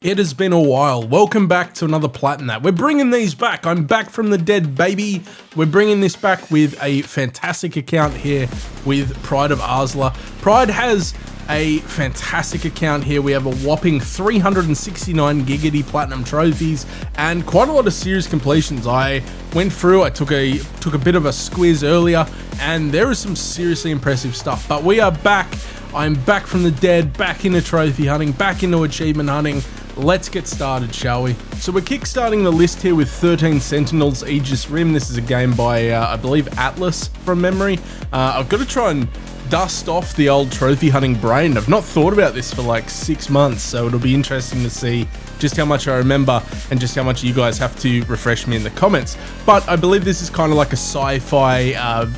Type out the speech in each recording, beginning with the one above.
It has been a while. Welcome back to another Plat'n. We're bringing these back. I'm back from the dead, baby. We're bringing this back with a fantastic account here with Pride of Arsla. Pride has a fantastic account here. We have a whopping 369 giggity platinum trophies and quite a lot of series completions. I went through, I took a bit of a squiz earlier, and there is some seriously impressive stuff. But we are back. I'm back from the dead, back into trophy hunting, back into achievement hunting. Let's get started, shall we? So we're kickstarting the list here with 13 Sentinels Aegis Rim. This is a game by, I believe, Atlas from memory. I've got to try and dust off the old trophy hunting brain. I've not thought about this for like 6 months, so it'll be interesting to see just how much I remember and just how much you guys have to refresh me in the comments. But I believe this is kind of like a sci-fi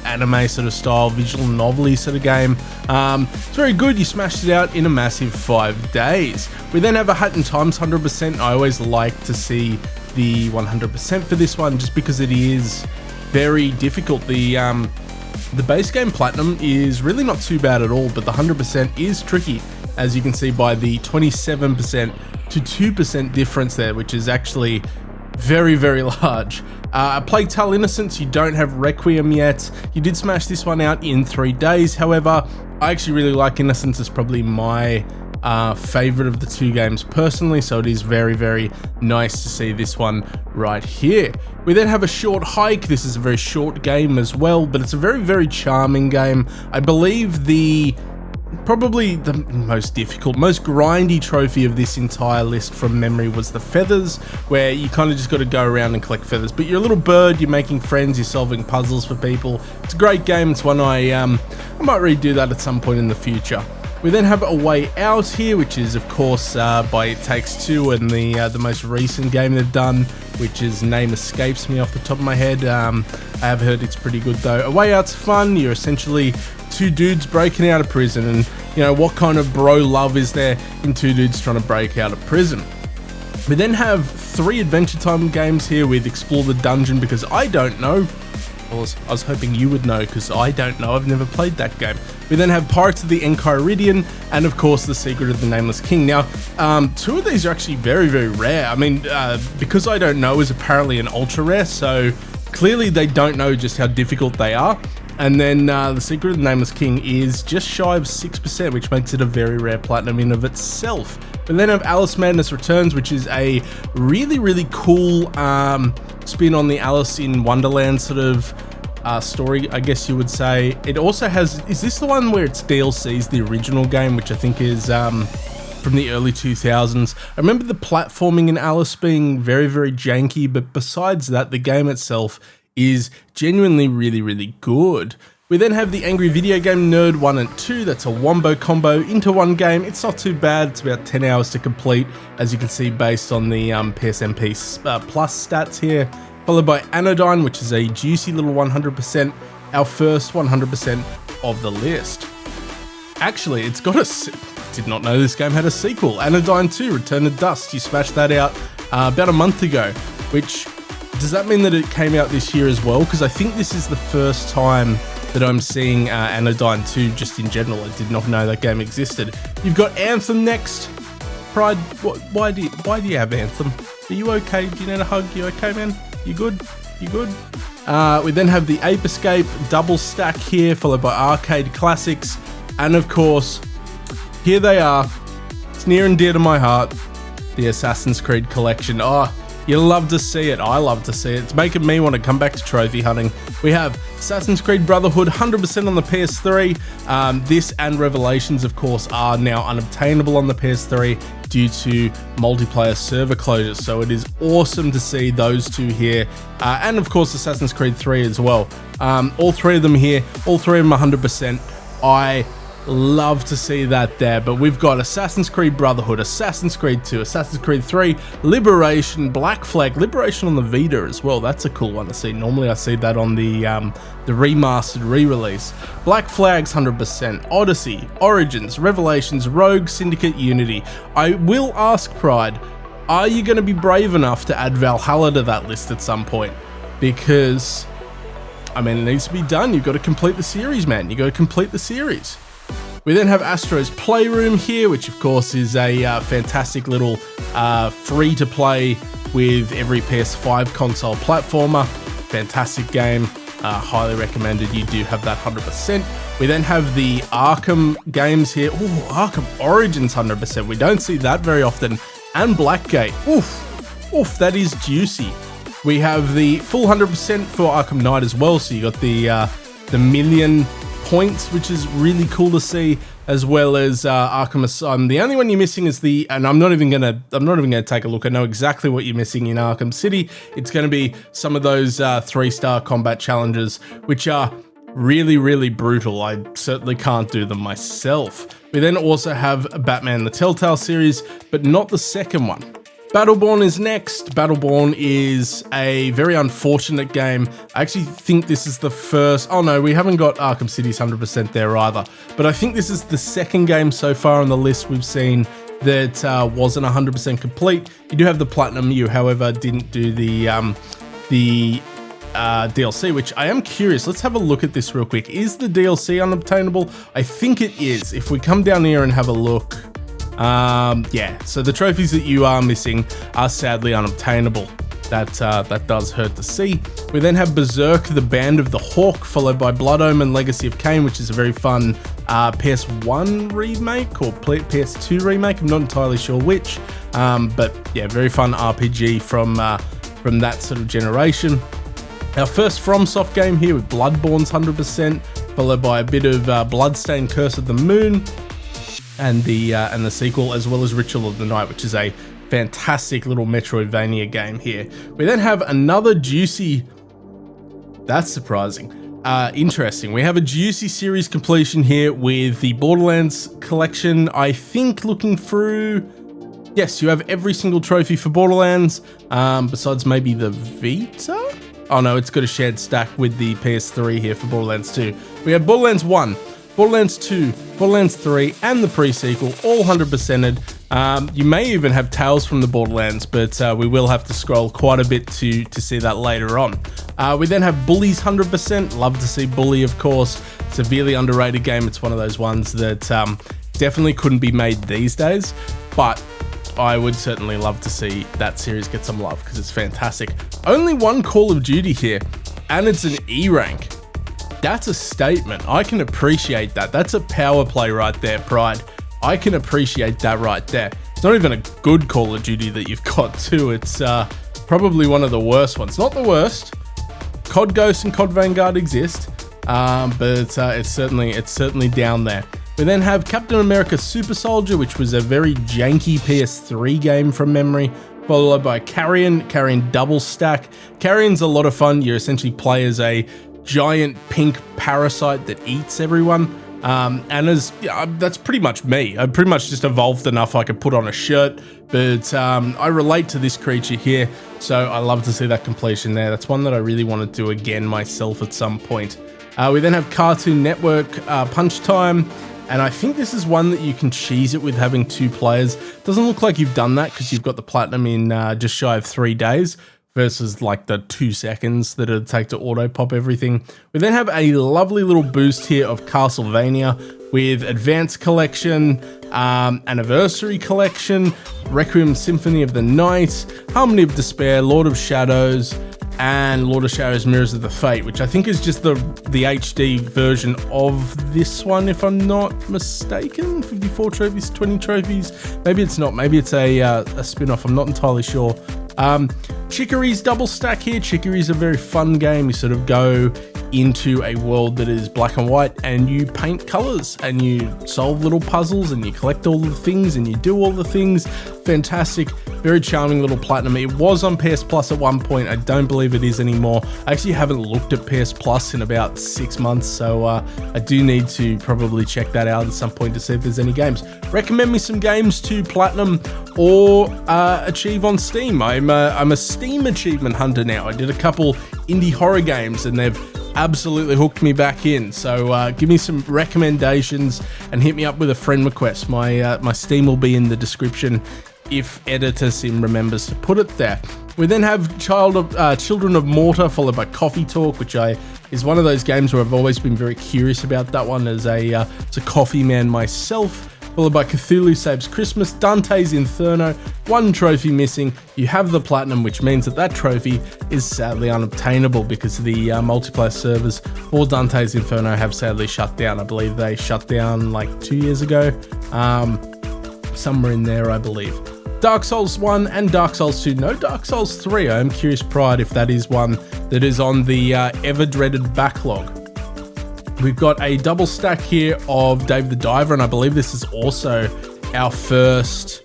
anime sort of style, visual novel-y sort of game. It's very good. You smashed it out in a massive 5 days. We then have a Hat and Times 100%. I always like to see the 100% for this one just because it is very difficult. The base game Platinum is really not too bad at all, but the 100% is tricky, as you can see by the 27% to 2% difference there, which is actually very, very large. Plague Tale Innocence, you don't have Requiem yet. You did smash this one out in 3 days. However, I actually really like Innocence. It's probably my favorite of the two games personally, so it is very, very nice to see this one right here. We then have a Short Hike. This is a very short game as well, but it's a very, very charming game. I believe probably the most difficult, most grindy trophy of this entire list from memory was the feathers, where you kind of just got to go around and collect feathers. But you're a little bird, you're making friends, you're solving puzzles for people. It's a great game. It's one I might redo that at some point in the future. We then have A Way Out here, which is of course by It Takes Two, and the most recent game they've done, which is name escapes me off the top of my head. I have heard it's pretty good though. A Way Out's fun. You're essentially two dudes breaking out of prison, and you know, what kind of bro love is there in two dudes trying to break out of prison? We then have 3 Adventure Time games here with Explore the Dungeon, because I don't know. I was hoping you would know, because I don't know. I've never played that game. We then have Pirates of the Enchiridion, and of course The Secret of the Nameless King. Now, 2 of these are actually very, very rare. I mean, Because I Don't Know is apparently an ultra rare, so clearly they don't know just how difficult they are. And then The Secret of the Nameless King is just shy of 6%, which makes it a very rare platinum in of itself. We then have Alice Madness Returns, which is a really, really cool spin on the Alice in Wonderland sort of story, I guess you would say. It also has, is this the one where it's DLCs the original game, which I think is from the early 2000s. I remember the platforming in Alice being very, very janky, but besides that, the game itself is genuinely really, really good. We then have the Angry Video Game Nerd 1 and 2. That's a wombo combo into one game. It's not too bad. It's about 10 hours to complete, as you can see based on the PSMP Plus stats here. Followed by Anodyne, which is a juicy little 100%, our first 100% of the list. Actually, it's got did not know this game had a sequel, Anodyne 2, Return to Dust. You smashed that out about a month ago, which, does that mean that it came out this year as well? Because I think this is the first time that I'm seeing Anodyne 2 just in general. I did not know that game existed. You've got Anthem next. Pride, why do you have Anthem? Are you okay? Do you need a hug? You okay, man? You good? You good? We then have the Ape Escape double stack here, followed by Arcade Classics. And of course, here they are. It's near and dear to my heart. The Assassin's Creed collection. Oh, you love to see it. I love to see it. It's making me want to come back to trophy hunting. We have Assassin's Creed Brotherhood 100% on the PS3. This and Revelations, of course, are now unobtainable on the PS3 due to multiplayer server closures. So it is awesome to see those two here. And of course, Assassin's Creed 3 as well. All 3 of them here. All 3 of them 100%. I love to see that there. But we've got Assassin's Creed Brotherhood, Assassin's Creed 2, Assassin's Creed 3, Liberation, Black Flag, Liberation on the Vita as well. That's a cool one to see. Normally I see that on the remastered re-release. Black Flag's 100%, Odyssey, Origins, Revelations, Rogue, Syndicate, Unity. I will ask Pride, are you going to be brave enough to add Valhalla to that list at some point? Because, I mean, it needs to be done. You've got to complete the series, man. You've got to complete the series. We then have Astro's Playroom here, which of course is a fantastic little free to play with every PS5 console platformer. Fantastic game. Highly recommended you do have that 100%. We then have the Arkham games here. Ooh, Arkham Origins 100%. We don't see that very often. And Blackgate. Oof, that is juicy. We have the full 100% for Arkham Knight as well. So you got the million points, which is really cool to see, as well as Arkham Asylum. The only one you're missing is and I'm not even gonna take a look. I know exactly what you're missing in Arkham City. It's gonna be some of those 3-star combat challenges, which are really, really brutal. I certainly can't do them myself. We then also have Batman the Telltale series, but not the second one. Battleborn is next. Battleborn is a very unfortunate game. I actually think this is the first... Oh no, we haven't got Arkham City's 100% there either. But I think this is the second game so far on the list we've seen that wasn't 100% complete. You do have the Platinum. You, however, didn't do the DLC, which I am curious. Let's have a look at this real quick. Is the DLC unobtainable? I think it is. If we come down here and have a look... yeah, so the trophies that you are missing are sadly unobtainable. That does hurt to see. We then have Berserk, the Band of the Hawk, followed by Blood Omen, Legacy of Kain, which is a very fun PS1 remake or PS2 remake. I'm not entirely sure which, but yeah, very fun RPG from that sort of generation. Our first FromSoft game here with Bloodborne's 100%, followed by a bit of Bloodstained Curse of the Moon, and the sequel, as well as Ritual of the Night, which is a fantastic little Metroidvania game here. We then have another juicy... That's surprising. Interesting. We have a juicy series completion here with the Borderlands collection. I think looking through... Yes, you have every single trophy for Borderlands, besides maybe the Vita? Oh no, it's got a shared stack with the PS3 here for Borderlands 2. We have Borderlands 1, Borderlands 2, Borderlands 3, and the pre-sequel, all 100%ed. You may even have Tales from the Borderlands, but we will have to scroll quite a bit to see that later on. We then have Bully's 100%. Love to see Bully, of course. Severely underrated game. It's one of those ones that definitely couldn't be made these days, but I would certainly love to see that series get some love because it's fantastic. Only one Call of Duty here, and it's an E rank. That's a statement. I can appreciate that. That's a power play right there, Pride. I can appreciate that right there. It's not even a good Call of Duty that you've got too. It's probably one of the worst ones. Not the worst. COD Ghost and COD Vanguard exist, but it's certainly down there. We then have Captain America Super Soldier, which was a very janky PS3 game from memory, followed by Carrion Double Stack. Carrion's a lot of fun. You essentially play as a giant pink parasite that eats everyone. That's pretty much me. I pretty much just evolved enough I could put on a shirt, but I relate to this creature here, so I love to see that completion there. That's one that I really want to do again myself at some point. We then have Cartoon Network Punch Time, and I think this is one that you can cheese it with having 2 players. Doesn't look like you've done that because you've got the Platinum in just shy of 3 days. Versus like the 2 seconds that it'd take to auto pop everything. We then have a lovely little boost here of Castlevania with Advanced Collection, Anniversary Collection, Requiem Symphony of the Night, Harmony of Despair, Lord of Shadows, and Lord of Shadows Mirrors of the Fate, which I think is just the HD version of this one, if I'm not mistaken. 54 trophies, 20 trophies. Maybe it's not. Maybe it's a spin-off. I'm not entirely sure. Chicory's double stack here. Chicory's a very fun game. You sort of go into a world that is black and white and you paint colors and you solve little puzzles and you collect all the things and you do all the things. Fantastic, very charming little Platinum. It was on PS Plus at one point. I don't believe it is anymore. I actually haven't looked at PS Plus in about 6 months, so I do need to probably check that out at some point to see if there's any games. Recommend me some games to Platinum or achieve on Steam. I'm a Steam achievement hunter now. I did a couple indie horror games and they've absolutely hooked me back in. So give me some recommendations and hit me up with a friend request. My Steam will be in the description if Editor Sim remembers to put it there. We then have Children of Mortar, followed by Coffee Talk, which is one of those games where I've always been very curious about that one as a coffee man myself. followed by Cthulhu Saves Christmas, Dante's Inferno, one trophy missing. You have the Platinum, which means that trophy is sadly unobtainable because the multiplayer servers for Dante's Inferno have sadly shut down. I believe they shut down like 2 years ago, somewhere in there, I believe. Dark Souls 1 and Dark Souls 2, no Dark Souls 3. I am curious, Pride, if that is one that is on the ever-dreaded backlog. We've got a double stack here of Dave the Diver, and I believe this is also our first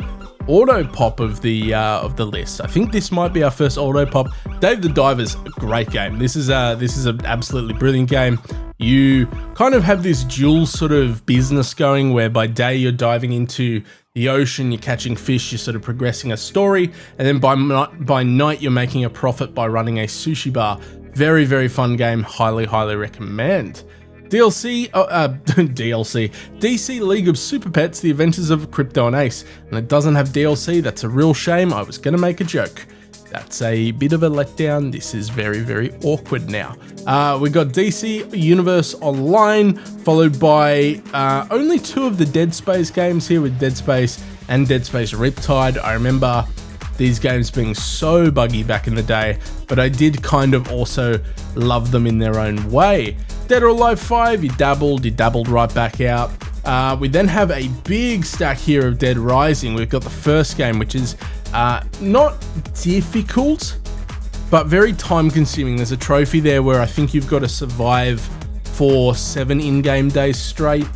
auto pop of the list. I think this might be our first auto pop. Dave the Diver's a great game. This is an absolutely brilliant game. You kind of have this dual sort of business going where by day you're diving into the ocean, you're catching fish, you're sort of progressing a story, and then by night you're making a profit by running a sushi bar. Very, very fun game. Highly, highly recommend. DLC, DC League of Super Pets, The Adventures of Crypto and Ace. And it doesn't have DLC, that's a real shame. I was going to make a joke. That's a bit of a letdown. This is very, very awkward now. We got DC Universe Online, followed by only 2 of the Dead Space games here with Dead Space and Dead Space Riptide. I remember these games being so buggy back in the day, but I did kind of also love them in their own way. Dead or Alive 5, you dabbled right back out. We then have a big stack here of Dead Rising. We've got the first game, which is not difficult, but very time consuming. There's a trophy there where I think you've got to survive for 7 in-game days straight.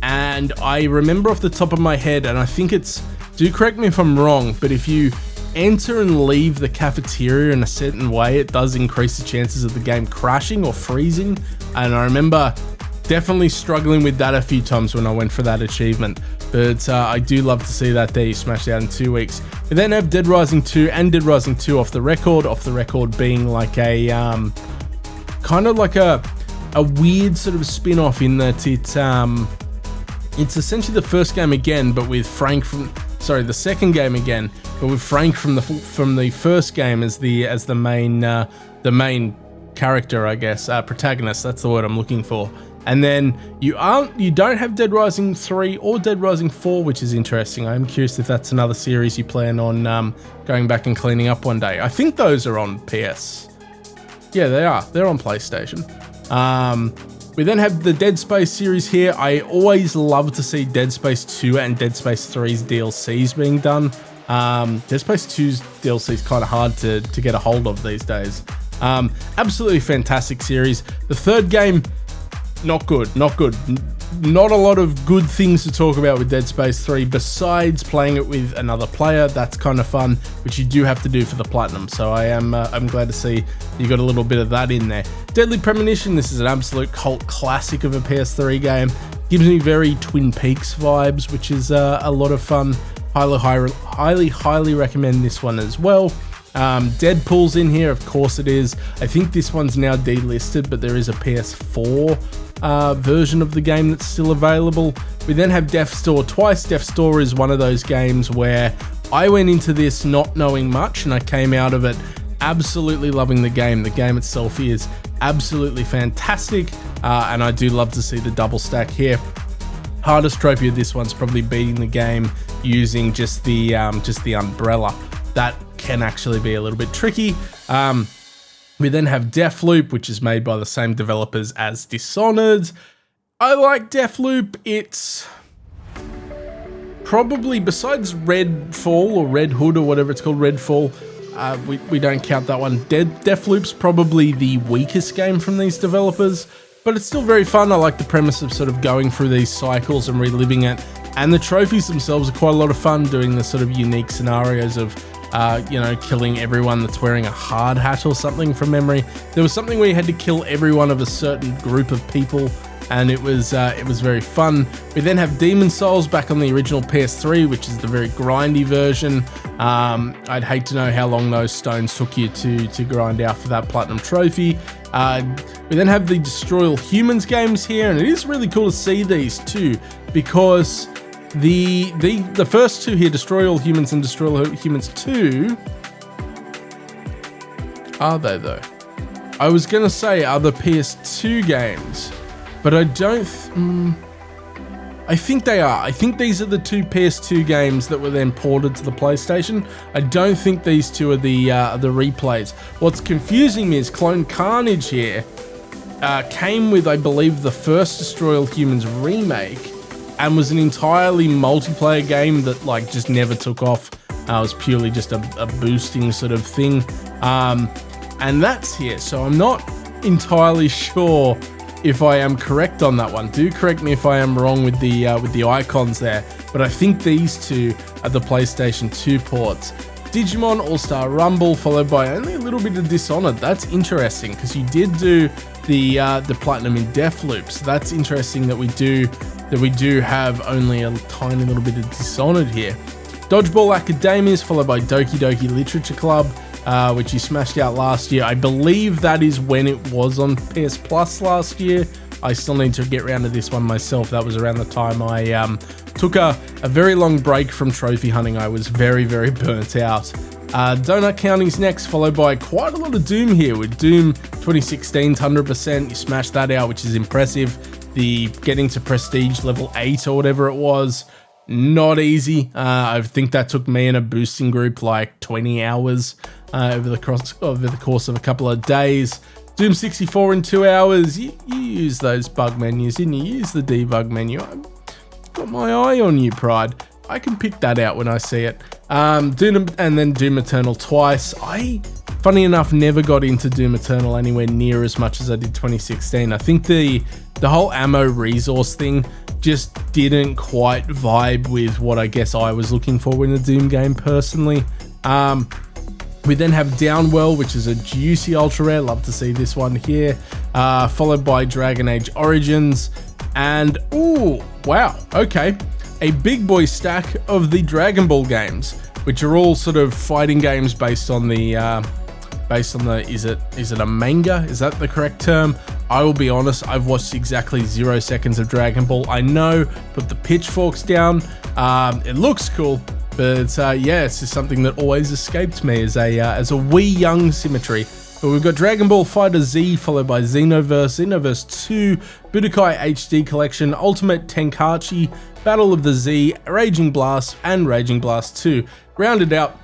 And I remember off the top of my head, and I think it's, do correct me if I'm wrong, but if you enter and leave the cafeteria in a certain way, it does increase the chances of the game crashing or freezing. And I remember definitely struggling with that a few times when I went for that achievement. But I do love to see that there. You smashed it out in 2 weeks. We then have Dead Rising 2 and Dead Rising 2 Off the Record being like a kind of like a weird sort of spin-off in that it's essentially the first game again, but with Frank from the second game again, but with Frank from the first game as the main character, I guess, protagonist. That's the word I'm looking for. And then you don't have Dead Rising 3 or Dead Rising 4, which is interesting. I'm curious if that's another series you plan on going back and cleaning up one day. I think those are on PS. Yeah, they are. They're on PlayStation. We then have the Dead Space series here. I always love to see Dead Space 2 and Dead Space 3's DLCs being done. Dead Space 2's DLC is kind of hard to get a hold of these days. Absolutely fantastic series. The third game, not good. Not a lot of good things to talk about with Dead Space 3 besides playing it with another player. That's kind of fun, which you do have to do for the Platinum. So I'm glad to see you got a little bit of that in there. Deadly Premonition, this is an absolute cult classic of a PS3 game. Gives me very Twin Peaks vibes, which is a lot of fun. Highly recommend this one as well. Deadpool's in here, of course it is. I think this one's now delisted, but there is a PS4 version of the game that's still available. We then have Death's Door twice. Death's Door is one of those games where I went into this not knowing much and I came out of it absolutely loving the game. The game itself is absolutely fantastic, and I do love to see the double stack here. Hardest trophy of this one's probably beating the game using just the umbrella. That can actually be a little bit tricky. We then have Deathloop, which is made by the same developers as Dishonored. I like Deathloop. It's probably, besides Redfall or Red Hood or whatever it's called, Redfall, we don't count that one. Deathloop's probably the weakest game from these developers, but it's still very fun. I like the premise of sort of going through these cycles and reliving it. And the trophies themselves are quite a lot of fun, doing the sort of unique scenarios of killing everyone that's wearing a hard hat or something from memory. There was something where you had to kill everyone of a certain group of people, and it was very fun. We then have Demon Souls back on the original PS3, which is the very grindy version. I'd hate to know how long those stones took you to grind out for that platinum trophy. We then have the Destroy All Humans games here, and it is really cool to see these too, because the first two here, Destroy All Humans and Destroy All Humans 2, are they though? I was going to say are the PS2 games, but I I think they are. I think these are the two PS2 games that were then ported to the PlayStation. I don't think these two are the replays. What's confusing me is Clone Carnage here came with, I believe, the first Destroy All Humans remake, and was an entirely multiplayer game that like just never took off. It was purely just a boosting sort of thing, and that's here. So I'm not entirely sure if I am correct on that one. Do correct me if I am wrong with the icons there, but I think these two are the PlayStation 2 ports. Digimon All-Star Rumble, followed by only a little bit of Dishonored. That's interesting, because you did do the Platinum in Deathloop, so that's interesting that we do have only a tiny little bit of Dishonored here. Dodgeball Academias, followed by Doki Doki Literature Club, which you smashed out last year. I believe that is when it was on PS Plus last year. I still need to get around to this one myself. That was around the time I took a very long break from trophy hunting. I was very, very burnt out. Donut County's next, followed by quite a lot of Doom here, with Doom 2016 100%. You smashed that out, which is impressive. The getting to Prestige level 8 or whatever it was, not easy. I think that took me and a boosting group like 20 hours over the course of a couple of days. Doom 64 in 2 hours. You use those bug menus, didn't you? Use the debug menu. I've got my eye on you, Pride. I can pick that out when I see it. Doom, and then Doom Eternal twice. I, funny enough, never got into Doom Eternal anywhere near as much as I did 2016. I think the whole ammo resource thing just didn't quite vibe with what I guess I was looking for in a Doom game personally. We then have Downwell, which is a juicy ultra rare. Love to see this one here. Followed by Dragon Age Origins. And, ooh, wow, okay. A big boy stack of the Dragon Ball games, which are all sort of fighting games based on the, is it a manga? Is that the correct term? I will be honest, I've watched exactly 0 seconds of Dragon Ball. I know, put the pitchforks down. It looks cool, but yeah, it's just something that always escaped me as a wee young symmetry. But we've got Dragon Ball Fighter Z, followed by Xenoverse, Xenoverse 2, Budokai HD Collection, Ultimate Tenkaichi, Battle of the Z, Raging Blast, and Raging Blast 2, rounded out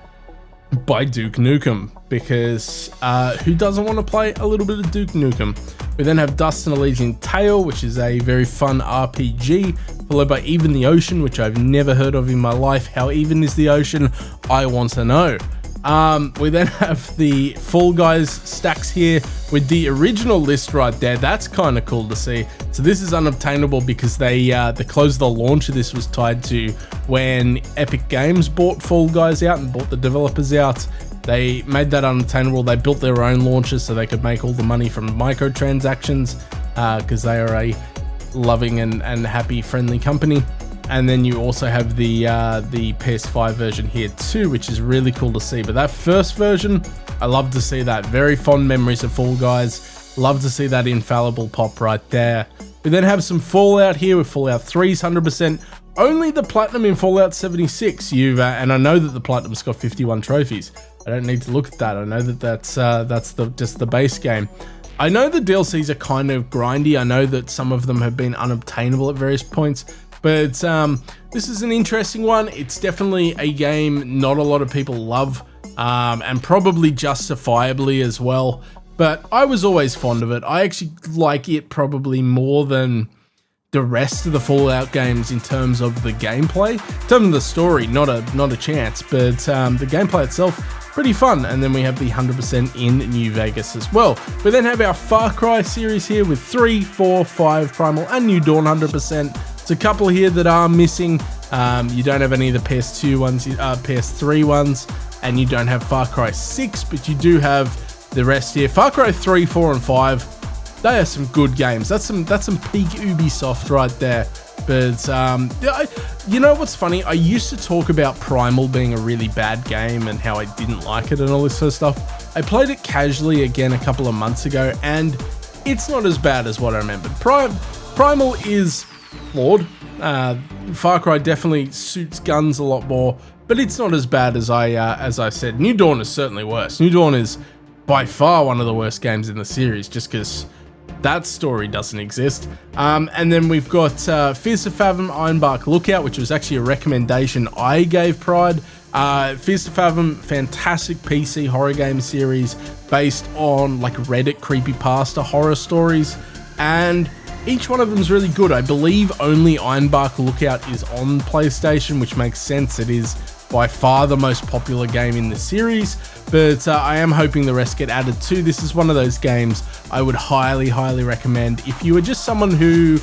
by Duke Nukem, because who doesn't want to play a little bit of Duke Nukem? We then have Dust and Elysian Tale, which is a very fun RPG, followed by Even the Ocean, which I've never heard of in my life. How even is the ocean? I want to know. We then have the Fall Guys stacks here with the original list right there. That's kind of cool to see. So this is unobtainable because the close of the launch of this was tied to when Epic Games bought Fall Guys out and bought the developers out. They made that unobtainable. They built their own launchers so they could make all the money from microtransactions, because they are a loving and happy, friendly company. And then you also have the PS5 version here too, which is really cool to see. But that first version, I love to see that. Very fond memories of Fall Guys. Love to see that infallible pop right there. We then have some Fallout here with Fallout 3's 100%. Only the Platinum in Fallout 76. And I know that the Platinum's got 51 trophies. I don't need to look at that. I know that that's just the base game. I know the DLCs are kind of grindy. I know that some of them have been unobtainable at various points. But this is an interesting one. It's definitely a game not a lot of people love, and probably justifiably as well. But I was always fond of it. I actually like it probably more than the rest of the Fallout games in terms of the gameplay. In terms of the story, not a chance. But the gameplay itself, pretty fun. And then we have the 100% in New Vegas as well. We then have our Far Cry series here with 3, 4, 5 Primal and New Dawn 100%. It's a couple here that are missing. You don't have any of the PS2 ones, PS3 ones, and you don't have Far Cry 6, but you do have the rest here. Far Cry 3, 4, and 5, they are some good games. That's some peak Ubisoft right there. But you know what's funny? I used to talk about Primal being a really bad game and how I didn't like it and all this sort of stuff. I played it casually again a couple of months ago, and it's not as bad as what I remembered. Primal is flawed. Far Cry definitely suits guns a lot more, but it's not as bad as I said. New Dawn is certainly worse. New Dawn is by far one of the worst games in the series, just because That story doesn't exist. And then we've got Fears to Fathom Ironbark Lookout, which was actually a recommendation I gave Pride. Fears to Fathom, fantastic PC horror game series based on like Reddit creepypasta horror stories, and each one of them is really good. I believe only Ironbark Lookout is on PlayStation, which makes sense. It is by far the most popular game in the series, but I am hoping the rest get added too. This is one of those games I would highly recommend if you are just someone who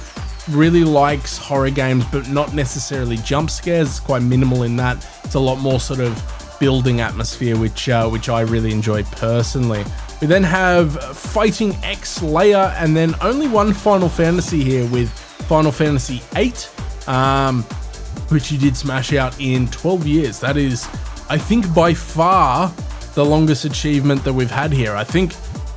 really likes horror games but not necessarily jump scares. It's quite minimal in that. It's a lot more sort of building atmosphere, which I really enjoy personally. We then have Fighting X Layer, and then only one Final Fantasy here with Final Fantasy VIII, which you did smash out in 12 years. That is, I think, by far the longest achievement that we've had here. I think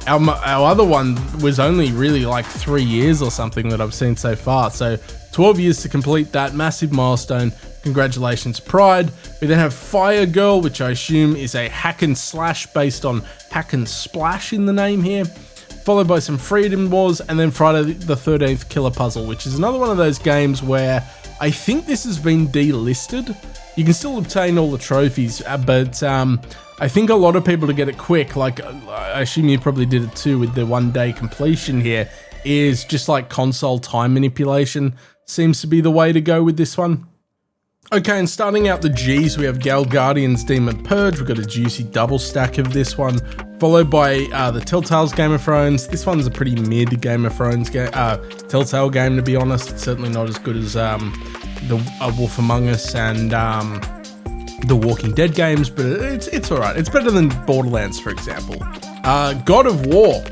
our other one was only really like 3 years or something that I've seen so far. So 12 years to complete that massive milestone. Congratulations, Pride. We then have Fire Girl, which I assume is a hack and slash based on hack and splash in the name here, followed by some Freedom Wars, and then Friday the 13th Killer Puzzle, which is another one of those games where I think this has been delisted. You can still obtain all the trophies, but I think a lot of people, to get it quick, like I assume you probably did it too with the 1 day completion here, is just like console time manipulation seems to be the way to go with this one. Okay, and starting out the G's, we have Gal Guardian's Demon Purge. We've got a juicy double stack of this one, followed by the Telltale's Game of Thrones. This one's a pretty mid Game of Thrones Telltale game, to be honest. It's certainly not as good as the Wolf Among Us and the Walking Dead games, but it's alright. It's better than Borderlands, for example. God of War.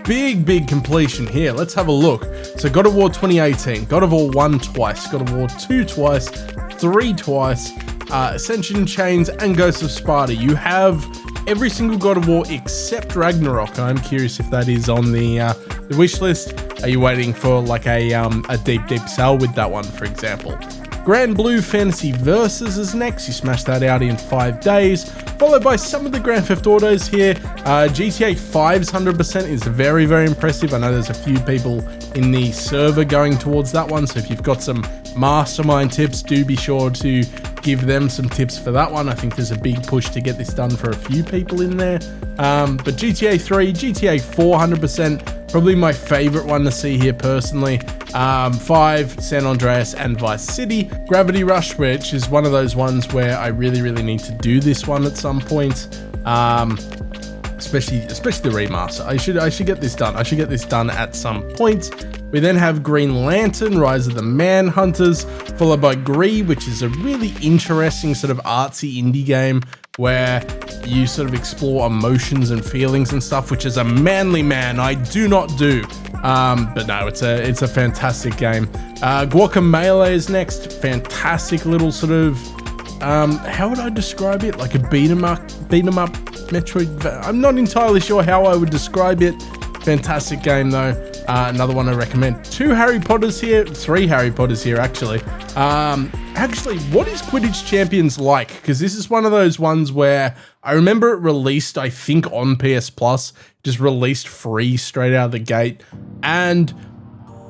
Big completion here. Let's have a look. So God of War 2018, God of War 1 twice, God of War 2 twice, 3 twice, Ascension Chains, and Ghosts of Sparta. You have every single God of War except Ragnarok. I'm curious if that is on the wish list. Are you waiting for like a deep sell with that one, for example? Grand Blue Fantasy Versus is next. You smashed that out in 5 days, followed by some of the Grand Theft Autos here. GTA 5's 100% is very impressive. I know there's a few people in the server going towards that one, so if you've got some mastermind tips, do be sure to give them some tips for that one. I think there's a big push to get this done for a few people in there. But GTA 3, GTA 4, 100%, probably my favorite one to see here personally. 5, San Andreas and Vice City. Gravity Rush, which is one of those ones where I really need to do this one at some point. Especially the remaster. I should get this done. I should get this done at some point. We then have Green Lantern, Rise of the Manhunters, followed by Greed, which is a really interesting sort of artsy indie game where you sort of explore emotions and feelings and stuff, which as a manly man, I do not do. But no, it's a fantastic game. Guacamelee is next. Fantastic little sort of, how would I describe it? Like a beat 'em up Metroid. I'm not entirely sure how I would describe it. Fantastic game though. Another one I recommend. 2 Harry Potters here, 3 Harry Potters here actually. Actually, what is Quidditch Champions like? Because this is one of those ones where I remember it released, I think on PS Plus, just released free straight out of the gate. And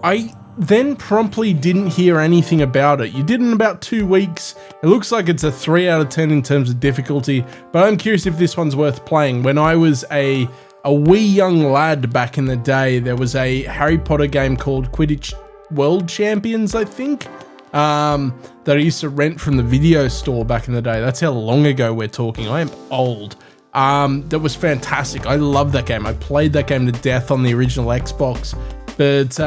I then promptly didn't hear anything about it. You did in about 2 weeks. It looks like it's a 3 out of 10 in terms of difficulty, but I'm curious if this one's worth playing. When I was a wee young lad back in the day, there was a Harry Potter game called Quidditch World Champions, I think, that I used to rent from the video store back in the day. That's how long ago we're talking. I am old. That was fantastic. I love that game. I played that game to death on the original Xbox, but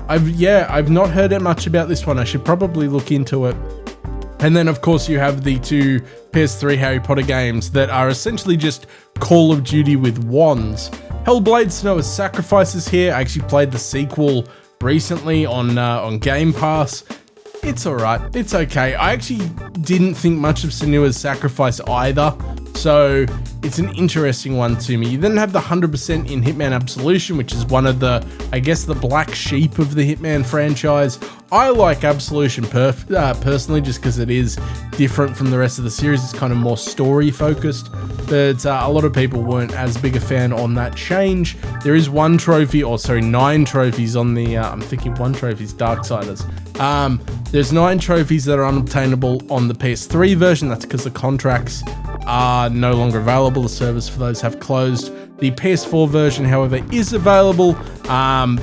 I've not heard much about this one. I should probably look into it. And then of course you have the 2 PS3 Harry Potter games that are essentially just Call of Duty with wands. Hellblade: Senua's Sacrifice is here. I actually played the sequel recently on Game Pass. It's alright, it's okay. I actually didn't think much of Senua's Sacrifice either, so it's an interesting one to me. You then have the 100% in Hitman Absolution, which is one of the, I guess, the black sheep of the Hitman franchise. I like Absolution personally, just because it is different from the rest of the series. It's kind of more story focused, but a lot of people weren't as big a fan on that change. There is 9 trophies on the, I'm thinking 1 trophy is Darksiders. There's 9 trophies that are unobtainable on the PS3 version. That's because the contracts are no longer available. The servers for those have closed. The PS4 version, however, is available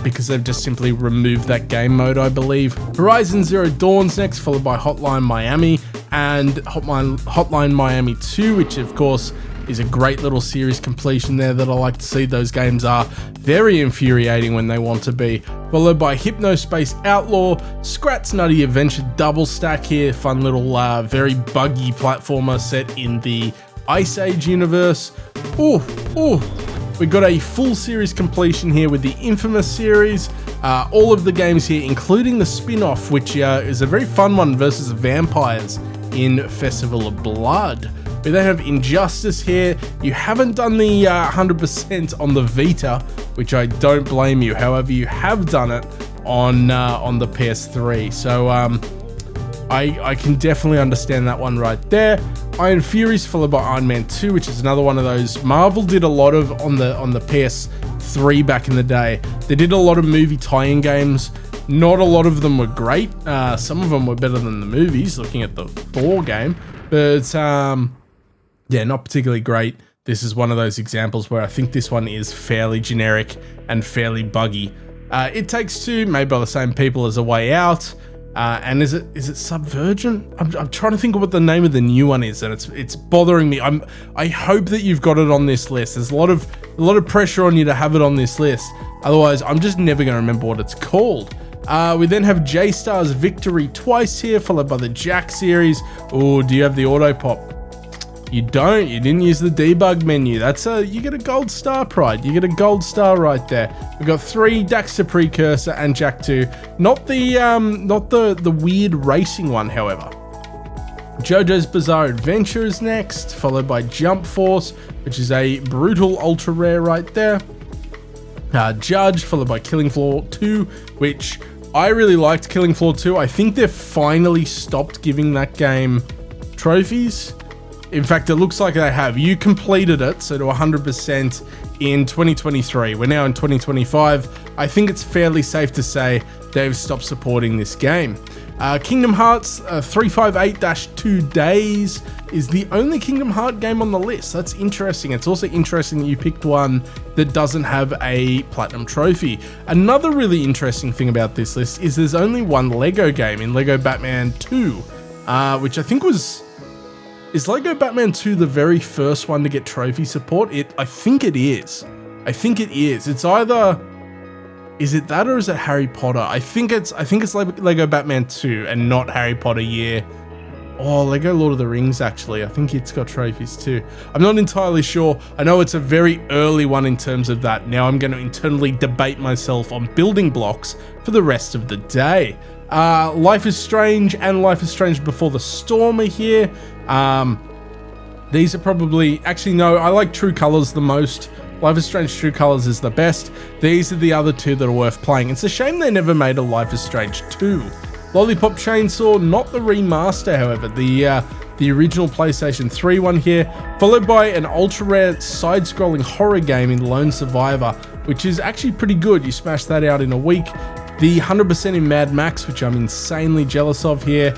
because they've just simply removed that game mode, I believe. Horizon Zero Dawn's next, followed by Hotline Miami and Hotline Miami 2, which of course is a great little series completion there that I like to see. Those games are very infuriating when they want to be. Followed by Hypnospace Outlaw, Scrat's Nutty Adventure Double Stack here, fun little very buggy platformer set in the Ice Age universe. We got a full series completion here with the Infamous series. All of the games here, including the spin-off, which is a very fun one versus vampires in Festival of Blood. We then have Injustice here. You haven't done the 100% on the Vita, which I don't blame you. However, you have done it on the PS3. So I can definitely understand that one right there. Iron Furies, followed by Iron Man 2, which is another one of those Marvel did a lot of on the PS3 back in the day. They did a lot of movie tie-in games. Not a lot of them were great. Some of them were better than the movies, looking at the Thor game. But yeah, not particularly great. This is one of those examples where I think this one is fairly generic and fairly buggy. It Takes Two, made by the same people as A Way Out. And is it Subvergent? I'm trying to think of what the name of the new one is, and it's bothering me. I hope that you've got it on this list. There's a lot of pressure on you to have it on this list. Otherwise, I'm just never going to remember what it's called. We then have J-Star's Victory twice here, followed by the Jack series. Oh, do you have the auto pop? You don't. You didn't use the debug menu. You get a gold star, Pride. You get a gold star right there. We've got 3, Daxter Precursor and Jack 2. Not the weird racing one, however. JoJo's Bizarre Adventure is next, followed by Jump Force, which is a brutal ultra rare right there. Judge, followed by Killing Floor 2, which I really liked Killing Floor 2. I think they've finally stopped giving that game trophies. In fact, it looks like they have. You completed it, so to 100% in 2023. We're now in 2025. I think it's fairly safe to say they've stopped supporting this game. Kingdom Hearts 358-2 Days is the only Kingdom Hearts game on the list. That's interesting. It's also interesting that you picked one that doesn't have a Platinum trophy. Another really interesting thing about this list is there's only one Lego game in Lego Batman 2, which I think was... Is Lego Batman 2 the very first one to get trophy support? I think it is. It's either... Is it that or is it Harry Potter? I think it's Lego Batman 2 and not Harry Potter year. Oh, Lego Lord of the Rings, actually. I think it's got trophies too. I'm not entirely sure. I know it's a very early one in terms of that. Now I'm going to internally debate myself on building blocks for the rest of the day. Life is Strange and Life is Strange Before the Storm are here. These are probably... Actually, no, I like True Colors the most. Life is Strange True Colors is the best. These are the other two that are worth playing. It's a shame they never made a Life is Strange 2. Lollipop Chainsaw, not the remaster, however. The original PlayStation 3 one here, followed by an ultra-rare side-scrolling horror game in Lone Survivor, which is actually pretty good. You smash that out in a week. The 100% in Mad Max, which I'm insanely jealous of here.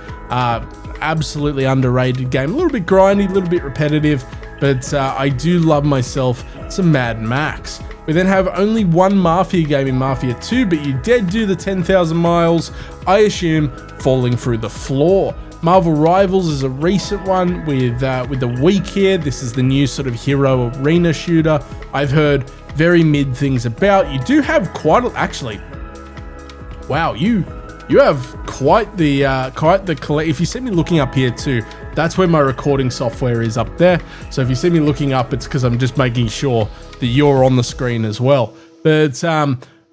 Absolutely underrated game. A little bit grindy, a little bit repetitive, but I do love myself some Mad Max. We then have only one Mafia game in Mafia 2, but you did do the 10,000 miles, I assume, Falling Through the Floor. Marvel Rivals is a recent one with the week here. This is the new sort of hero arena shooter. I've heard very mid things about. You do have actually, wow, you have quite the if you see me looking up here too, that's where my recording software is up there. So if you see me looking up, it's because I'm just making sure that you're on the screen as well. But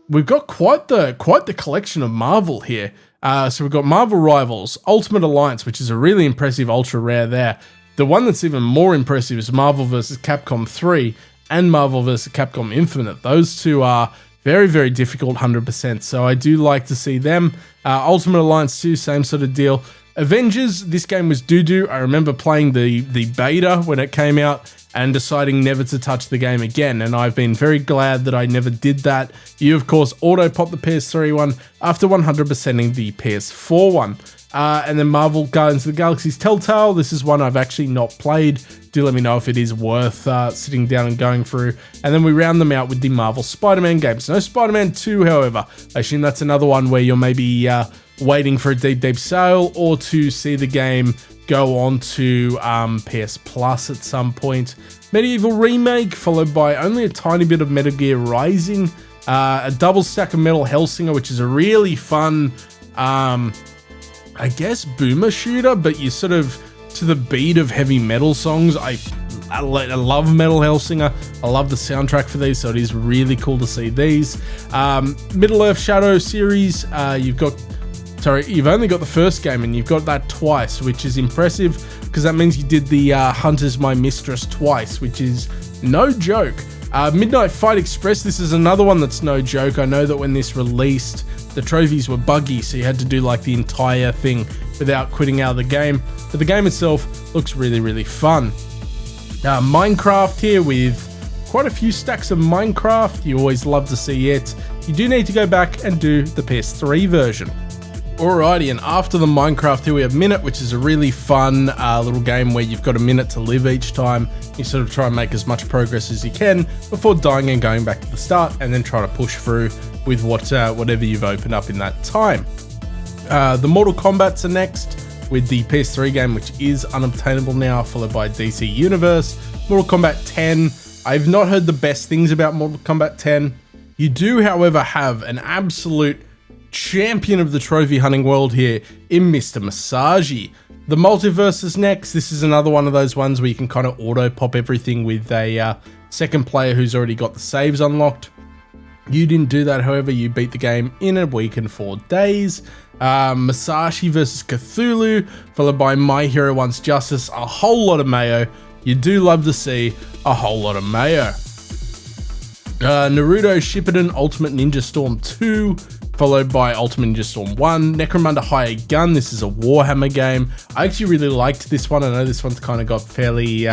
we've got quite the collection of Marvel here. So we've got Marvel Rivals, Ultimate Alliance, which is a really impressive ultra rare there. The one that's even more impressive is Marvel vs. Capcom 3 and Marvel vs. Capcom Infinite. Those two are very, very difficult 100%, so I do like to see them. Ultimate Alliance 2, same sort of deal. Avengers, this game was doo-doo. I remember playing the beta when it came out and deciding never to touch the game again, and I've been very glad that I never did that. You, of course, auto-pop the PS3 one after 100%ing the PS4 one. And then Marvel Guardians of the Galaxy's Telltale. This is one I've actually not played. Do let me know if it is worth sitting down and going through. And then we round them out with the Marvel Spider-Man games. No Spider-Man 2, however. I assume that's another one where you're maybe waiting for a deep sale or to see the game go on to PS Plus at some point. Medieval Remake, followed by only a tiny bit of Metal Gear Rising. A double stack of Metal Hellsinger, which is a really fun... I guess boomer shooter, but you sort of to the beat of heavy metal songs. I love Metal Hellsinger. I love the soundtrack for these, so it is really cool to see these. Middle-earth Shadow series, you've only got the first game and you've got that twice, which is impressive because that means you did the Hunter's My Mistress twice, which is no joke. Midnight Fight Express, this is another one that's no joke. I know that when this released, the trophies were buggy, so you had to do like the entire thing without quitting out of the game. But the game itself looks really, really fun. Minecraft here with quite a few stacks of Minecraft. You always love to see it. You do need to go back and do the PS3 version. Alrighty, and after the Minecraft here we have Minute, which is a really fun little game where you've got a minute to live each time. You sort of try and make as much progress as you can before dying and going back to the start, and then try to push through with whatever you've opened up in that time. The Mortal Kombat's are next with the PS3 game, which is unobtainable now, followed by DC Universe. Mortal Kombat 10, I've not heard the best things about Mortal Kombat 10. You do, however, have an absolute champion of the trophy hunting world here in Mr. Masaji. The Multiverse is next. This is another one of those ones where you can kind of auto pop everything with a second player who's already got the saves unlocked. You didn't do that, however. You beat the game in a week and 4 days. Masashi vs. Cthulhu, followed by My Hero Wants Justice. A whole lot of mayo. You do love to see a whole lot of mayo. Naruto Shippuden Ultimate Ninja Storm 2, followed by Ultimate Ninja Storm 1. Necromunda Hired Gun, this is a Warhammer game. I actually really liked this one. I know this one's kind of got fairly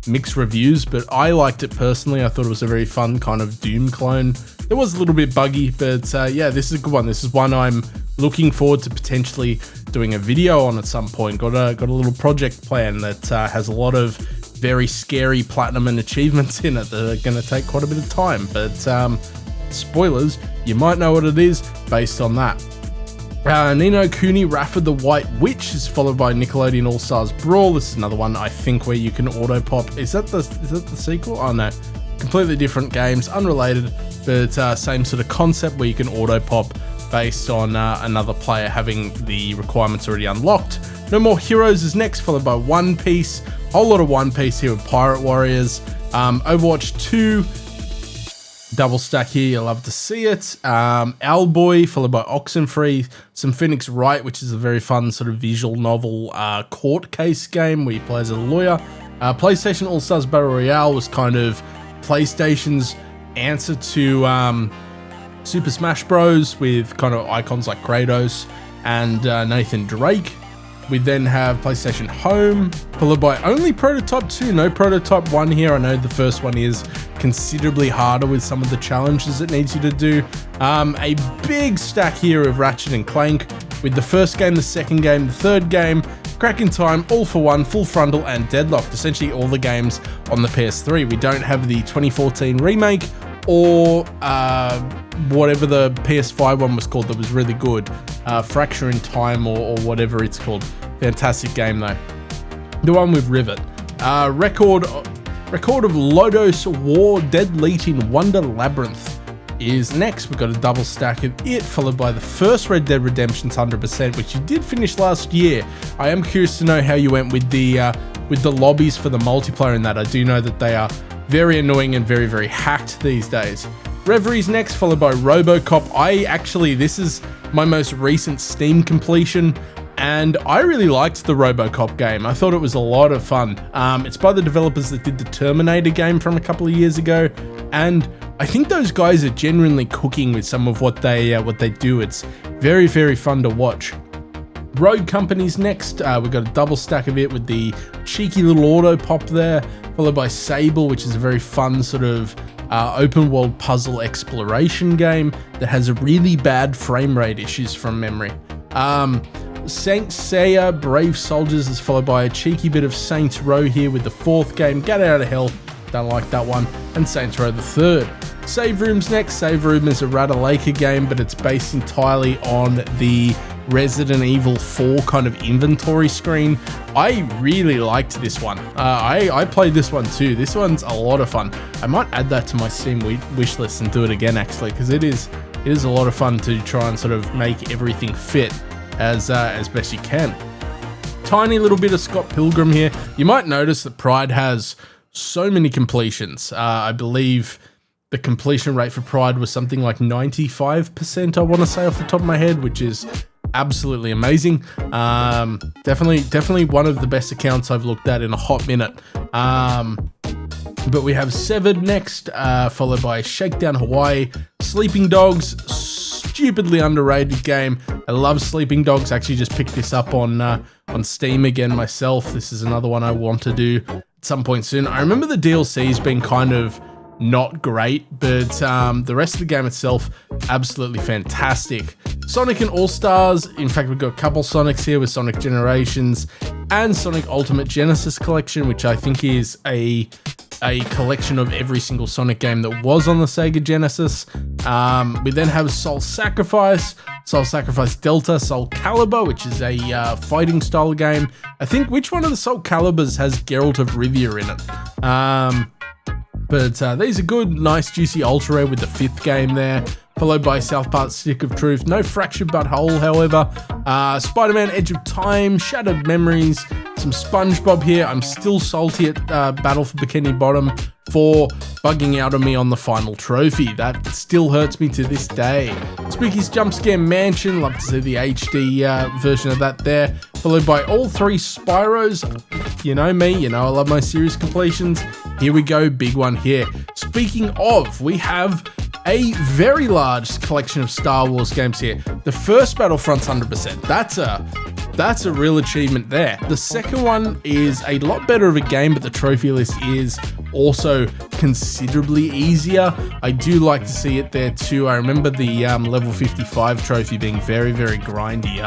mixed reviews, but I liked it personally. I thought it was a very fun kind of Doom clone. It was a little bit buggy, but yeah, this is a good one. This is one I'm looking forward to potentially doing a video on at some point. Got a little project plan that has a lot of very scary platinum and achievements in it that are going to take quite a bit of time, but spoilers, you might know what it is based on that. Ni no Kuni Rafa the White Witch is followed by Nickelodeon All-Stars Brawl. This is another one I think where you can auto pop. Is that the sequel? Oh no, completely different games, unrelated, but same sort of concept where you can auto pop based on another player having the requirements already unlocked. No More Heroes is next, followed by One Piece. Whole lot of One Piece here with Pirate Warriors. Overwatch 2. Double stack here, you'll love to see it. Owlboy, followed by Oxenfree. Some Phoenix Wright, which is a very fun sort of visual novel court case game where you play as a lawyer. PlayStation All-Stars Battle Royale was kind of PlayStation's answer to Super Smash Bros. With kind of icons like Kratos and Nathan Drake. We then have PlayStation Home, followed by only Prototype 2, no Prototype 1 here. I know the first one is considerably harder with some of the challenges it needs you to do. A big stack here of Ratchet and Clank with the first game, the second game, the third game, Crack in Time, All for One, Full Frontal, and Deadlocked. Essentially all the games on the PS3. We don't have the 2014 remake or whatever the PS5 one was called that was really good. Fracture in Time or whatever it's called. Fantastic game though. The one with Rivet. Record of Lodos War Dead Legion Wonder Labyrinth is next. We've got a double stack of it, followed by the first Red Dead Redemption's 100%, which you did finish last year. I am curious to know how you went with the lobbies for the multiplayer in that. I do know that they are very annoying and very, very hacked these days. Reverie's next, followed by RoboCop. This is my most recent Steam completion. and I really liked the RoboCop game. I thought it was a lot of fun. It's by the developers that did the Terminator game from a couple of years ago, and I think those guys are genuinely cooking with some of what they do. It's very, very fun to watch. Rogue Company's next. We've got a double stack of it with the cheeky little auto pop there, followed by Sable, which is a very fun sort of open world puzzle exploration game that has a really bad frame rate issues from memory. Saint Seiya Brave Soldiers is followed by a cheeky bit of Saints Row here with the fourth game, Get Out of Hell, don't like that one, and Saints Row the third. Save Room's next. Save Room is a Ratalaika game, but it's based entirely on the Resident Evil 4 kind of inventory screen. I really liked this one. I played this one too. This one's a lot of fun. I might add that to my Steam wish list and do it again actually, because it is a lot of fun to try and sort of make everything fit as best you can. Tiny little bit of Scott Pilgrim here. You might notice that Pride has so many completions. I believe the completion rate for Pride was something like 95%, I want to say off the top of my head, which is absolutely amazing. Definitely one of the best accounts I've looked at in a hot minute. But we have Severed next, followed by Shakedown Hawaii, Sleeping Dogs, stupidly underrated game. I love Sleeping Dogs. I actually just picked this up on Steam again myself. This is another one I want to do at some point soon. I remember the DLC's been kind of not great, but the rest of the game itself, absolutely fantastic. Sonic and All-Stars, in fact, we've got a couple Sonics here with Sonic Generations and Sonic Ultimate Genesis Collection, which I think is a collection of every single Sonic game that was on the Sega Genesis. We then have Soul Sacrifice Delta, Soul Calibur, which is a fighting style game. I think, which one of the Soul Caliburs has Geralt of Rivia in it? But these are good, nice, juicy ultra rare with the fifth game there, followed by South Park Stick of Truth. No Fractured But Whole, however. Spider-Man Edge of Time, Shattered Memories, some SpongeBob here. I'm still salty at Battle for Bikini Bottom for bugging out on me on the final trophy. That still hurts me to this day. Spooky's Jump Scare Mansion, love to see the HD version of that there, followed by all three Spyros. You know me, you know I love my series completions. Here we go, big one here. Speaking of, we have a very large collection of Star Wars games here. The first Battlefront's 100%. That's a real achievement there. The second one is a lot better of a game, but the trophy list is also considerably easier. I do like to see it there too. I remember the level 55 trophy being very, very grindy.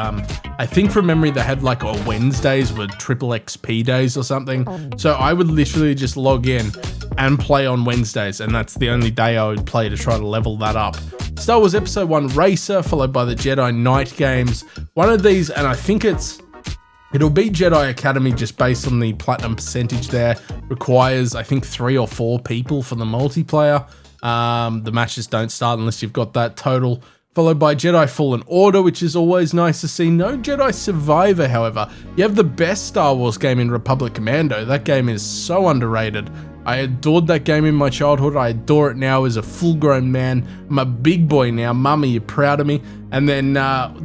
I think from memory they had like Wednesdays were triple XP days or something. So I would literally just log in and play on Wednesdays, and that's the only day I would play to try to level that up. Star Wars Episode 1 Racer, followed by the Jedi Knight games. One of these, and I think it'll be Jedi Academy just based on the platinum percentage there, requires I think 3 or 4 people for the multiplayer. The matches don't start unless you've got that total. Followed by Jedi Fallen Order, which is always nice to see. No Jedi Survivor, however. You have the best Star Wars game in Republic Commando. That game is so underrated. I adored that game in my childhood. I adore it now as a full-grown man. I'm a big boy now. Mum, are you proud of me? And then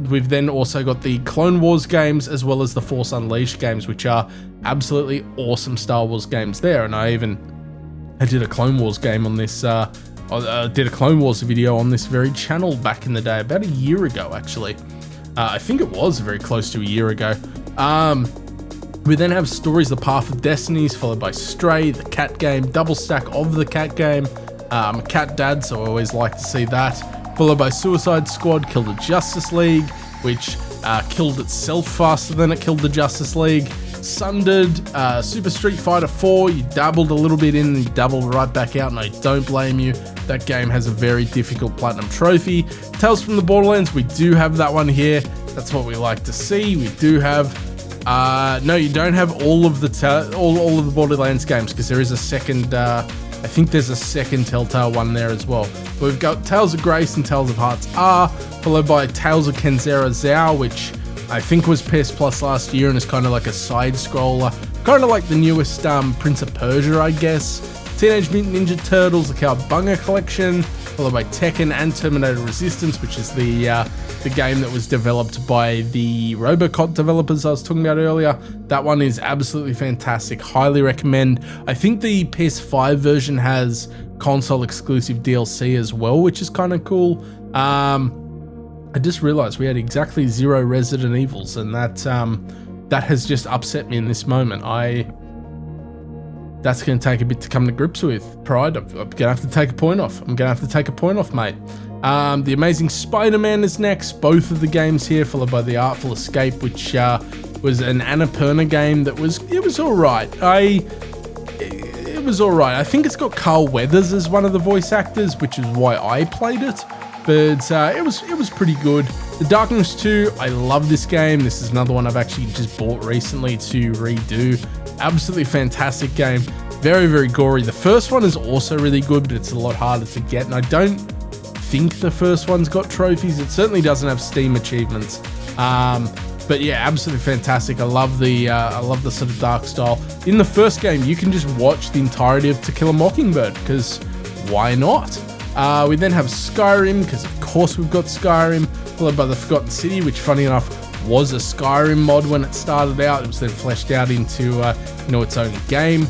we've then also got the Clone Wars games as well as the Force Unleashed games, which are absolutely awesome Star Wars games there. And I did a Clone Wars game on this. I did a Clone Wars video on this very channel back in the day, about a year ago actually. I think it was very close to a year ago. We then have Stories The Path of Destinies, followed by Stray, the cat game, double stack of the cat game. I'm a cat dad, so I always like to see that. Followed by Suicide Squad, Kill the Justice League, which killed itself faster than it killed the Justice League. Sundered, Super Street Fighter 4, you dabbled a little bit in and you dabbled right back out, and I don't blame you. That game has a very difficult platinum trophy. Tales from the Borderlands, we do have that one here. That's what we like to see. We do have... no, you don't have all of the Borderlands games, because there is a second, I think there's a second Telltale one there as well. But we've got Tales of Grace and Tales of Hearts R, followed by Tales of Kenzera Zhao, which I think was PS Plus last year and is kind of like a side scroller, kind of like the newest Prince of Persia, I guess. Teenage Mutant Ninja Turtles, the Cowabunga collection, followed by Tekken and Terminator Resistance, which is the game that was developed by the Robocop developers I was talking about earlier. That one is absolutely fantastic. Highly recommend. I think the PS5 version has console exclusive DLC as well, which is kind of cool. I just realized we had exactly 0 Resident Evils, and that has just upset me in this moment. That's going to take a bit to come to grips with. Pride, I'm going to have to take a point off. Mate. The Amazing Spider-Man is next. Both of the games here, followed by The Artful Escape, which was an Annapurna game that was all right. It was all right. I think it's got Carl Weathers as one of the voice actors, which is why I played it. But it was pretty good. The Darkness 2, I love this game. This is another one I've actually just bought recently to redo. Absolutely fantastic game. Very, very gory. The first one is also really good, but it's a lot harder to get. And I don't think the first one's got trophies. It certainly doesn't have Steam achievements. But yeah, absolutely fantastic. I love the sort of dark style. In the first game, you can just watch the entirety of To Kill a Mockingbird, because why not? We then have Skyrim, because of course we've got Skyrim, followed by The Forgotten City, which funny enough was a Skyrim mod when it started out. It was then fleshed out into its own game.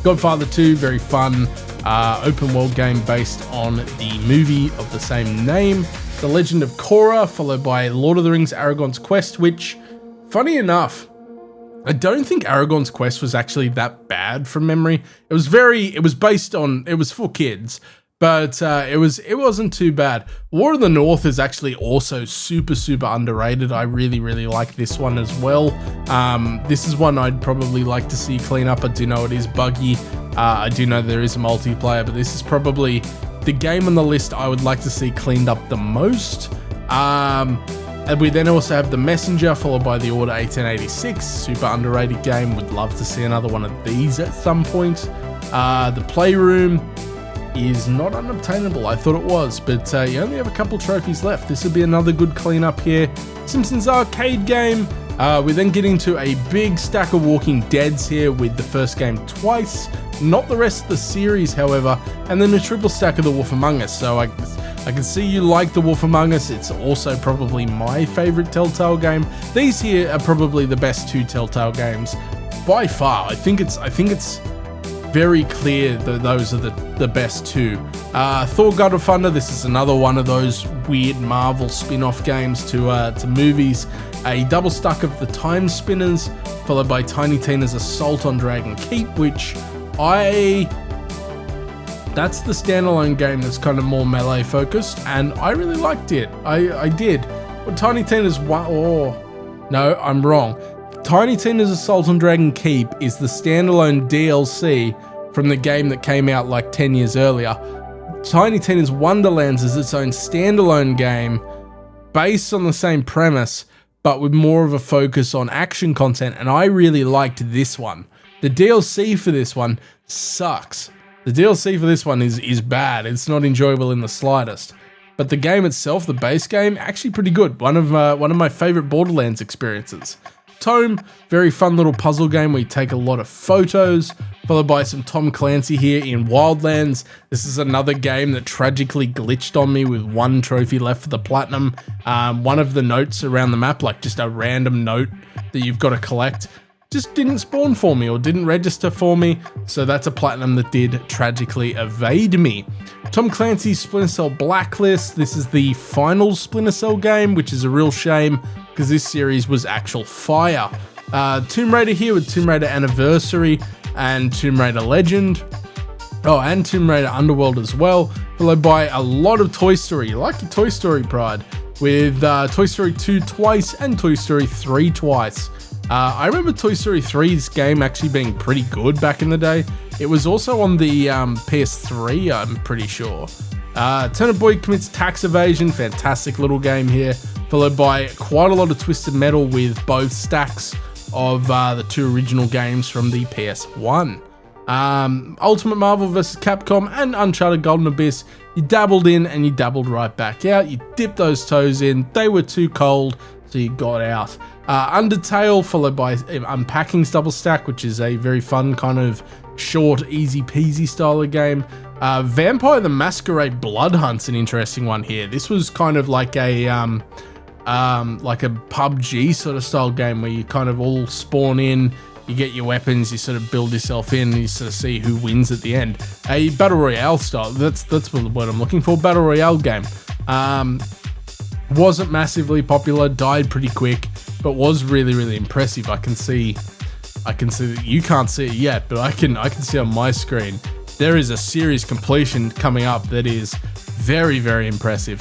Godfather 2, very fun open world game based on the movie of the same name. The Legend of Korra, followed by Lord of the Rings Aragorn's Quest, which, funny enough, I don't think Aragorn's Quest was actually that bad from memory. It was for kids, but it wasn't too bad. War of the North is actually also super, super underrated. I really, really like this one as well. This is one I'd probably like to see clean up. I do know it is buggy. I do know there is a multiplayer, but this is probably the game on the list I would like to see cleaned up the most. And we then also have The Messenger, followed by The Order 1886, super underrated game. Would love to see another one of these at some point. The Playroom is not unobtainable. I thought it was, but you only have a couple trophies left. This would be another good cleanup here. Simpsons arcade game. We then get into a big stack of Walking Deads here with the first game twice, not the rest of the series, however, and then a triple stack of The Wolf Among Us. So I can see you like The Wolf Among Us. It's also probably my favorite Telltale game. These here are probably the best two Telltale games by far. I think it's very clear that those are the best two. Thor: God of Thunder. This is another one of those weird Marvel spin-off games to movies. A double stack of The Time Spinners, followed by Tiny Tina's Assault on Dragon Keep, which that's the standalone game that's kind of more melee focused, and I really liked it. I did. Well, Tiny Tina's no, I'm wrong. Tiny Tina's Assault on Dragon Keep is the standalone DLC from the game that came out like 10 years earlier. Tiny Tina's Wonderlands is its own standalone game based on the same premise, but with more of a focus on action content, and I really liked this one. The DLC for this one sucks. The DLC for this one is bad. It's not enjoyable in the slightest. But the game itself, the base game, actually pretty good. One of my favorite Borderlands experiences. Tome, very fun little puzzle game where you take a lot of photos, followed by some Tom Clancy here in Wildlands. This is another game that tragically glitched on me with one trophy left for the Platinum. One of the notes around the map, like just a random note that you've got to collect, just didn't spawn for me or didn't register for me. So that's a Platinum that did tragically evade me. Tom Clancy's Splinter Cell Blacklist. This is the final Splinter Cell game, which is a real shame because this series was actual fire. Tomb Raider here with Tomb Raider Anniversary and Tomb Raider Legend. Oh, and Tomb Raider Underworld as well, followed by a lot of Toy Story. You like your Toy Story, Pride, with Toy Story 2 twice and Toy Story 3 twice. I remember Toy Story 3's game actually being pretty good back in the day. It was also on the PS3, I'm pretty sure. Turnip Boy Commits Tax Evasion, fantastic little game here, followed by quite a lot of Twisted Metal with both stacks of the two original games from the PS1. Ultimate Marvel vs. Capcom and Uncharted Golden Abyss. You dabbled in and you dabbled right back out. You dipped those toes in. They were too cold, so you got out. Undertale, followed by Unpacking's Double Stack, which is a very fun kind of short, easy peasy style of game. Vampire the Masquerade Blood Hunt's an interesting one here. This was kind of like a PUBG sort of style game where you kind of all spawn in, you get your weapons, you sort of build yourself in, and you sort of see who wins at the end. A battle royale style. That's what I'm looking for. Battle royale game. Wasn't massively popular, died pretty quick, but was really, really impressive. I can see that you can't see it yet, but I can see on my screen there is a series completion coming up that is very, very impressive.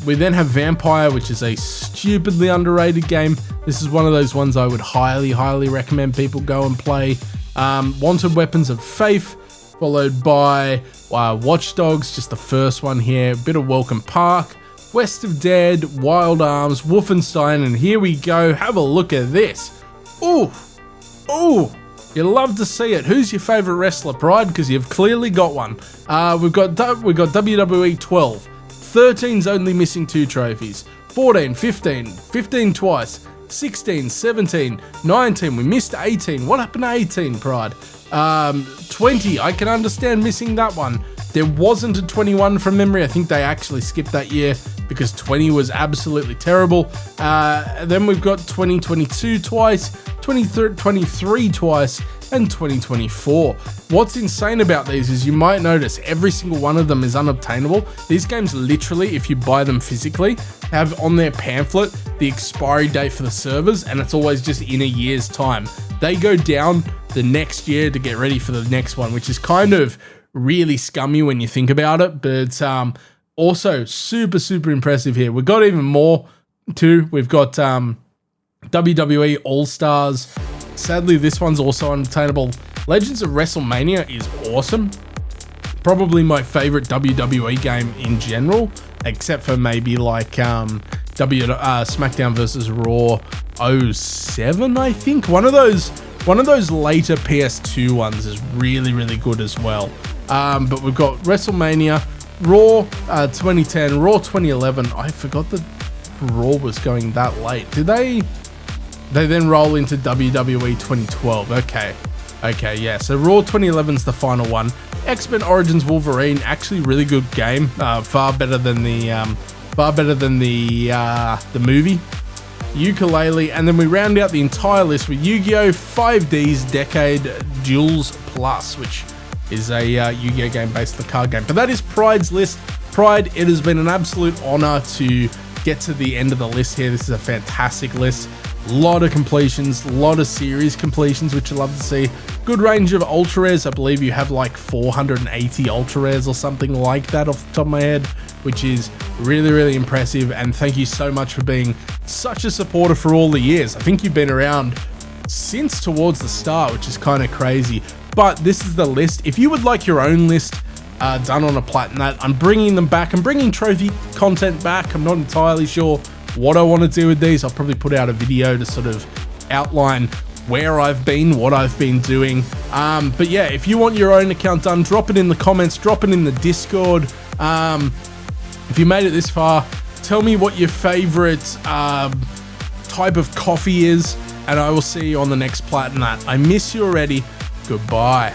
We then have Vampire, which is a stupidly underrated game. This is one of those ones I would highly, highly recommend people go and play. Wanted Weapons of Faith, followed by Watch Dogs, just the first one here. A bit of Welcome Park, West of Dead, Wild Arms, Wolfenstein, and here we go. Have a look at this. Ooh, ooh, you love to see it. Who's your favorite wrestler, Pride? Because you've clearly got one. We've got WWE 12. 13's only missing 2 trophies. 14, 15 twice. 16, 17, 19. We missed 18. What happened to 18, Pride? 20. I can understand missing that one. There wasn't a 21 from memory. I think they actually skipped that year because 20 was absolutely terrible. Then we've got 2022 twice, 23 twice, and 2024. What's insane about these is you might notice every single one of them is unobtainable. These games literally, if you buy them physically, have on their pamphlet the expiry date for the servers, and it's always just in a year's time. They go down the next year to get ready for the next one, which is kind of really scummy when you think about it, but also super, super impressive here. We've got even more too. We've got WWE All-Stars. Sadly, this one's also unobtainable. Legends of WrestleMania is awesome. Probably my favorite WWE game in general, except for maybe like SmackDown versus Raw 07, I think. One of those later PS2 ones is really, really good as well. But we've got WrestleMania, Raw 2010, Raw 2011. I forgot that Raw was going that late. Did they then roll into WWE 2012? Okay, yeah. So Raw 2011 is the final one. X-Men Origins Wolverine, actually really good game. Far better than the movie. Ukulele, and then we round out the entire list with Yu-Gi-Oh! 5D's Decade Duels Plus, which is a Yu-Gi-Oh! Game based on the card game. But that is Pride's list. Pride, it has been an absolute honor to get to the end of the list here. This is a fantastic list. A lot of completions, a lot of series completions, which I love to see. Good range of ultra rares. I believe you have like 480 ultra rares or something like that off the top of my head, which is really, really impressive. And thank you so much for being such a supporter for all the years. I think you've been around since towards the start, which is kind of crazy. But this is the list. If you would like your own list done on a Plat'n, I'm bringing them back. I'm bringing trophy content back. I'm not entirely sure what I want to do with these. I'll probably put out a video to sort of outline where I've been, what I've been doing. But yeah, if you want your own account done, drop it in the comments, drop it in the Discord. If you made it this far, tell me what your favorite type of coffee is, and I will see you on the next Plat'n. I miss you already. Goodbye.